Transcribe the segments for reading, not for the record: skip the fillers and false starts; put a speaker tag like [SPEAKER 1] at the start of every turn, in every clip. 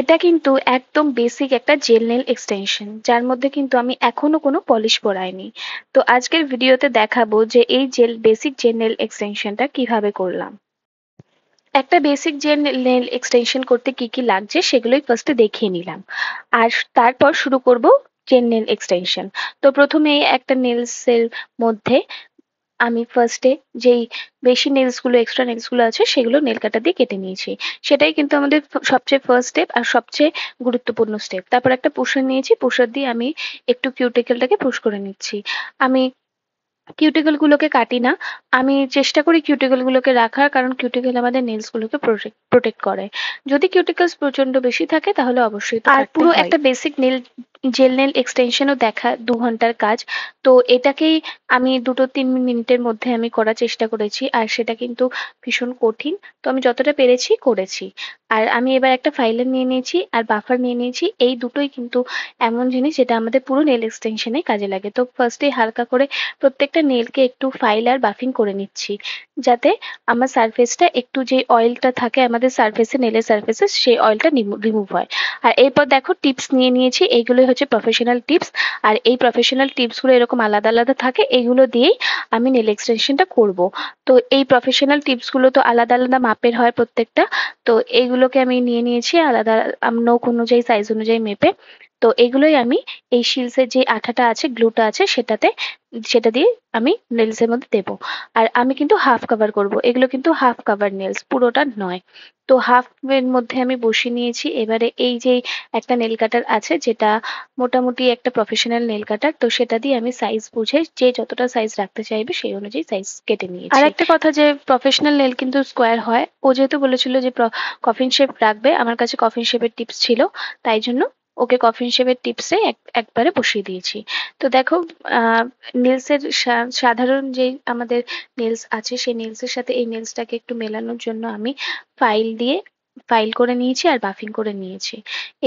[SPEAKER 1] এটা কিন্তু একদম বেসিক একটা জেল নেল এক্সটেনশন, যার মধ্যে কিন্তু আমি এখনো কোনো পলিশ করাইনি। তো আজকের ভিডিওতে দেখাবো যে এই বেসিক জেল নেল এক্সটেনশনটা কিভাবে করলাম। একটা বেসিক জেল নেল এক্সটেনশন করতে কি কি লাগছে সেগুলোই ফার্স্টে দেখিয়ে নিলাম, আর তারপর শুরু করব জেল নেল এক্সটেনশন। তো প্রথমে একটা নেলস এর মধ্যে আমি ফার্স্টে যেই বেশি নেলস গুলো এক্সট্রা নেলস গুলো আছে সেগুলো নেল কাটার দিয়ে কেটে নিয়েছি। সেটাই কিন্তু আমাদের সবচেয়ে ফার্স্ট স্টেপ আর সবচেয়ে গুরুত্বপূর্ণ স্টেপ। তারপর একটা পুষার নিয়েছি, পুষার দিয়ে আমি একটু কিউটিকেলটাকে পুশ করে নিচ্ছি। আমি কিউটিকল গুলোকে কাটি না, আমি চেষ্টা করি কিউটিকল গুলোকে রাখার, কারণ কিউটিকল আমাদের নেলস গুলোকে প্রোটেক্ট করে। যদি কিউটিকলস প্রচন্ড বেশি থাকে তাহলে অবশ্যই তো কাটতে পুরো হয়। একটা বেসিক নেল জেল নেল এক্সটেনশনও দেখা 2 ঘন্টার কাজ। তো এটাকেই আমি 2-3 মিনিটের মধ্যে আমি করার চেষ্টা করেছি, আর সেটা কিন্তু ভীষণ কঠিন। তো আমি যতটা পেরেছি করেছি। আর আমি এবার একটা ফাইলার নিয়ে নিয়েছি আর বাফার নিয়ে নিয়েছি, এই দুটোই কিন্তু এমন জিনিস যেটা আমাদের পুরো নেল এক্সটেনশনে কাজে লাগে। তো ফার্স্টে হালকা করে প্রত্যেকটা নেলকে একটু ফাইল আর বাফিং করে নিচ্ছি, যাতে আমার সারফেসটা একটু যে অয়েলটা থাকে আমাদের সারফেসে, নেলের সারফেসে, সেই অয়েলটা রিমুভ হয়। আর এরপর দেখো টিপস নিয়ে নিয়েছি, এইগুলোই হচ্ছে প্রফেশনাল টিপস। আর এই প্রফেশনাল টিপস গুলো এরকম আলাদা আলাদা থাকে, এইগুলো দিয়েই আমি নেল এক্সটেনশনটা করব। তো এই প্রফেশনাল টিপস গুলো তো আলাদা আলাদা মাপের হয় প্রত্যেকটা। তো এইগুলোকে আমি নিয়ে নিয়েছি আলাদা নখ অনুযায়ী, সাইজ অনুযায়ী মেপে। তো এগুলোই আমি এই শিলসের যে আঠাটা আছে, গ্লুটা আছে, সেটা দিয়ে আমি নেলস এর মধ্যে দেবো। আর আমি কিন্তু হাফ কভার করব, এগুলো কিন্তু হাফ কভার নেলস, পুরোটা নয়। তো হাফ এর মধ্যে আমি বসিয়ে নিয়েছি। এবারে এই যে একটা নেল কাটার আছে, যেটা মোটামুটি একটা প্রফেশনাল নেল কাটার, তো সেটা দিয়ে আমি সাইজ বুঝে যে যতটা সাইজ রাখতে চাইবে সেই অনুযায়ী সাইজ কেটে নিয়েছি। আর একটা কথা, যে প্রফেশনাল নেল কিন্তু স্কোয়ার হয়, ও যেহেতু বলেছিল যে কফিন শেপ রাখবে, আমার কাছে কফিন শেপের টিপস ছিল, তাই জন্য ওকে কফিন শেপের টিপসে একবারে বসিয়ে দিয়েছি। তো দেখো, আহ নেলস এর সাধারণ যে আমাদের নেলস আছে, সেই নেলস এর সাথে এই নেলসটাকে একটু মেলানোর জন্য আমি ফাইল দিয়ে ফাইল করে নিয়েছি আর বাফিং করে নিয়েছি।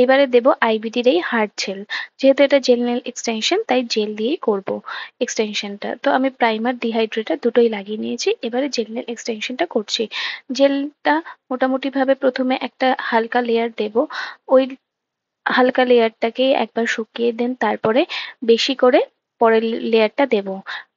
[SPEAKER 1] এবারে দেব আইবিডির এই হার্ড জেল। যেহেতু এটা জেল নেল এক্সটেনশন, তাই জেল দিয়েই করব এক্সটেনশনটা। তো আমি প্রাইমার ডিহাইড্রেটার দুটোই লাগিয়ে নিয়েছি, এবারে জেল নেল এক্সটেনশনটা করছি। জেলটা মোটামুটি ভাবে প্রথমে একটা হালকা লেয়ার দেব, ওই হালকা লেয়ারটাকে একবার শুকিয়ে দেন, তারপরে বেশি করে পরের লেয়ারটা দেব।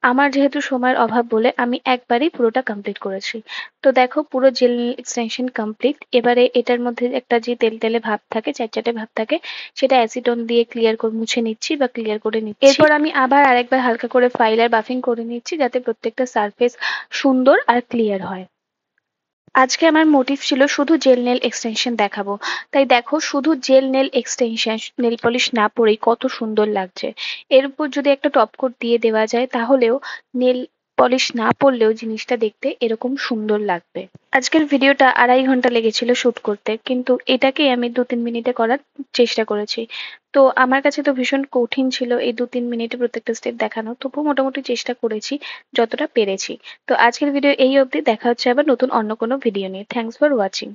[SPEAKER 1] আমার যেহেতু সময়ের অভাব বলে আমি একবারেই পুরোটা কমপ্লিট করেছি। তো দেখো, পুরো জেল এক্সটেনশন কমপ্লিট। এবারে এটার মধ্যে একটা যে তেলতেলে ভাব থাকে, চ্যাটচ্যাটে ভাব থাকে, সেটা অ্যাসিটন দিয়ে ক্লিয়ার করে মুছে নিচ্ছি বা ক্লিয়ার করে নিচ্ছি। এরপর আমি আবার আরেকবার হালকা করে ফাইল আর বাফিং করে নিচ্ছি, যাতে প্রত্যেকটা সারফেস সুন্দর আর ক্লিয়ার হয়। আজকে আমার মোটিভ ছিল শুধু জেল নেল এক্সটেনশন দেখাবো, তাই দেখো শুধু gel nail extension, nail polish না পরেই কত সুন্দর লাগছে। এর উপর যদি একটা টপ কোট দিয়ে দেওয়া যায়, তাহলেও নেল পলিশ না পরলেও জিনিসটা দেখতে এরকম সুন্দর লাগবে। আজকের ভিডিওটা 2.5 ঘন্টা লেগেছিল শুট করতে, কিন্তু এটাকেই আমি 2-3 মিনিটে করার চেষ্টা করেছি। তো আমার কাছে তো ভীষণ কঠিন ছিল এই 2-3 মিনিটে প্রত্যেকটা স্টেপ দেখানো, তবুও মোটামুটি চেষ্টা করেছি যতটা পেরেছি। তো আজকের ভিডিও এই অবধি, দেখা হচ্ছে আবার নতুন অন্য কোনো ভিডিও নিয়ে। Thanks for watching.